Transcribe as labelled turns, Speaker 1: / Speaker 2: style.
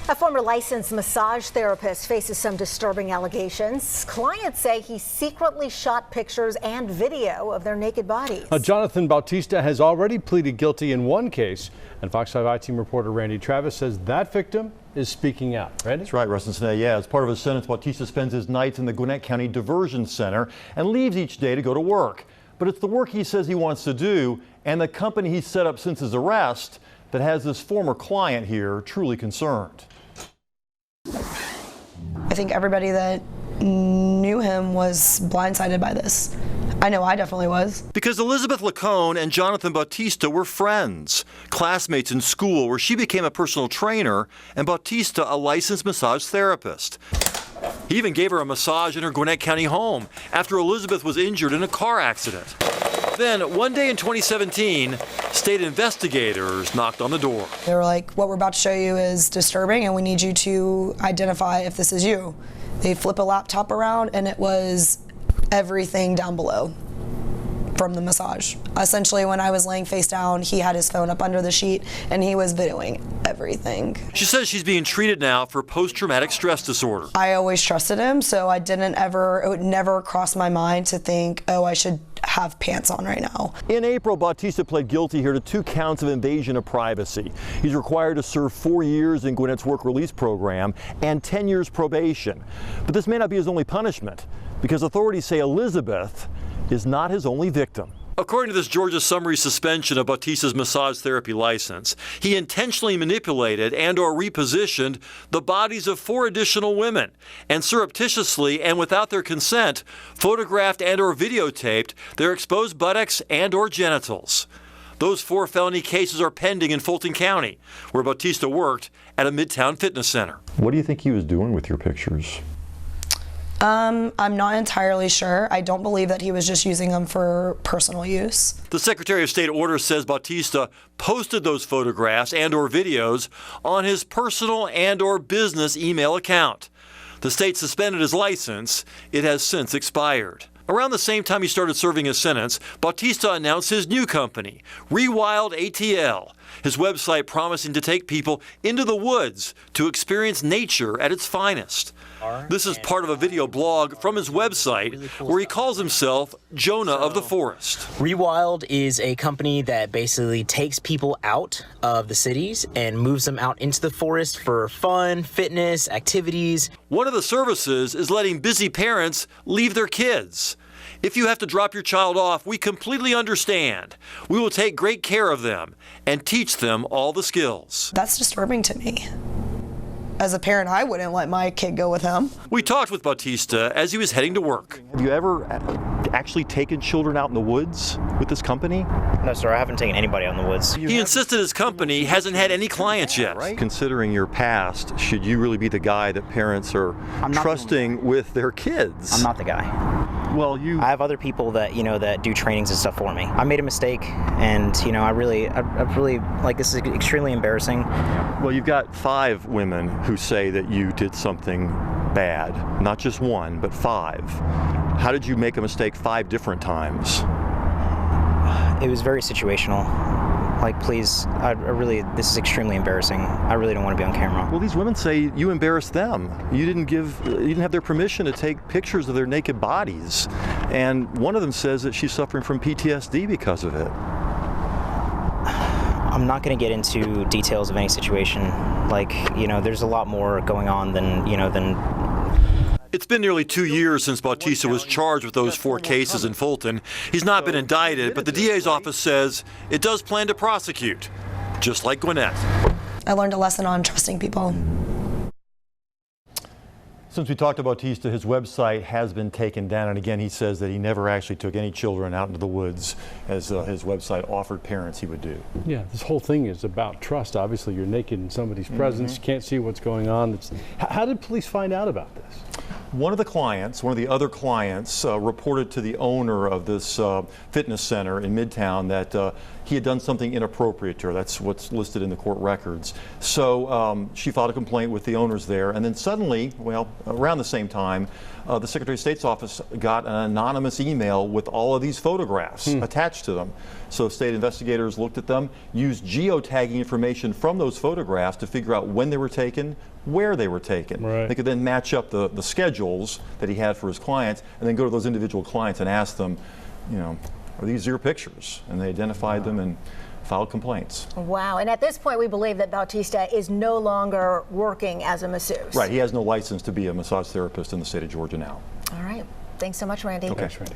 Speaker 1: A former licensed massage therapist faces some disturbing allegations. Clients say he secretly shot pictures and video of their naked bodies.
Speaker 2: Jonathan Bautista has already pleaded guilty in one case, and Fox 5 I-Team reporter Randy Travis says that victim is speaking out. Randy?
Speaker 3: That's right, Rustin Snee. Yeah, as part of his sentence, Bautista spends his nights in the Gwinnett County Diversion Center and leaves each day to go to work. But it's the work he says he wants to do and the company he's set up since his arrest that has this former client here truly concerned.
Speaker 4: I think everybody that knew him was blindsided by this. I know I definitely was.
Speaker 3: Because Elizabeth Licon and Jonathan Bautista were friends, classmates in school where she became a personal trainer and Bautista a licensed massage therapist. He even gave her a massage in her Gwinnett County home after Elizabeth was injured in a car accident. Then, one day in 2017, state investigators knocked on the door.
Speaker 4: They were like, what we're about to show you is disturbing and we need you to identify if this is you. They flip a laptop around and it was everything down below from the massage. Essentially, when I was laying face down, he had his phone up under the sheet and he was videoing everything.
Speaker 3: She says she's being treated now for post-traumatic stress disorder.
Speaker 4: I always trusted him, so it would never cross my mind to think, oh, I should have pants on right now.
Speaker 3: In April, Bautista pled guilty here to 2 counts of invasion of privacy. He's required to serve 4 years in Gwinnett's work release program and 10 years probation. But this may not be his only punishment, because authorities say Elizabeth is not his only victim. According to this Georgia summary suspension of Bautista's massage therapy license, he intentionally manipulated and/or repositioned the bodies of 4 additional women and surreptitiously and without their consent photographed and/or videotaped their exposed buttocks and/or genitals. Those 4 felony cases are pending in Fulton County, where Bautista worked at a Midtown fitness center. What do you think he was doing with your pictures?
Speaker 4: I'm not entirely sure. I don't believe that he was just using them for personal use.
Speaker 3: The Secretary of State order says Bautista posted those photographs and/or videos on his personal and/or business email account. The state suspended his license. It has since expired. Around the same time he started serving his sentence, Bautista announced his new company, Rewild ATL, his website promising to take people into the woods to experience nature at its finest. This is part of a video blog from his website where he calls himself Jonah of the Forest.
Speaker 5: Rewild is a company that basically takes people out of the cities and moves them out into the forest for fun, fitness, activities.
Speaker 3: One of the services is letting busy parents leave their kids. If you have to drop your child off, we completely understand. We will take great care of them and teach them all the skills.
Speaker 4: That's disturbing to me. As a parent, I wouldn't let my kid go with him.
Speaker 3: We talked with Bautista as he was heading to work. Have you ever actually taken children out in the woods with this company?
Speaker 5: No, sir, I haven't taken anybody out in the woods.
Speaker 3: He insisted his company hasn't had any clients yet. Right? Considering your past, should you really be the guy that parents are trusting with their kids?
Speaker 5: I'm not the guy.
Speaker 3: Well,
Speaker 5: I have other people that, that do trainings and stuff for me. I made a mistake, and, I really, this is extremely embarrassing.
Speaker 3: Well, you've got 5 women who say that you did something bad. Not just 1, but 5. How did you make a mistake 5 different times?
Speaker 5: It was very situational. Please, this is extremely embarrassing. I really don't want to be on camera.
Speaker 3: Well, these women say you embarrassed them. You didn't have their permission to take pictures of their naked bodies. And one of them says that she's suffering from PTSD because of it.
Speaker 5: I'm not going to get into details of any situation. There's a lot more going on than.
Speaker 3: It's been nearly 2 years since Bautista was charged with those 4 cases in Fulton. He's not been indicted, but the DA's office says it does plan to prosecute, just like Gwinnett.
Speaker 4: I learned a lesson on trusting people.
Speaker 3: Since we talked about Bautista, his website has been taken down, and again he says that he never actually took any children out into the woods as his website offered parents he would do.
Speaker 2: Yeah, this whole thing is about trust. Obviously you're naked in somebody's presence, you can't see what's going on. How did police find out about this?
Speaker 3: One of the other clients reported to the owner of this fitness center in Midtown that he had done something inappropriate to her. That's what's listed in the court records. So she filed a complaint with the owners there, and then suddenly, well, around the same time, the Secretary of State's office got an anonymous email with all of these photographs attached to them. So state investigators looked at them, used geotagging information from those photographs to figure out when they were taken, where they were taken.
Speaker 2: Right.
Speaker 3: They could then match up the schedules that he had for his clients and then go to those individual clients and ask them, you know, are these your pictures? And they identified them and filed complaints.
Speaker 1: Wow. And at this point, we believe that Bautista is no longer working as a masseuse.
Speaker 3: Right. He has no license to be a massage therapist in the state of Georgia now.
Speaker 1: All right. Thanks so much, Randy.
Speaker 3: Okay.
Speaker 2: Thanks, Randy.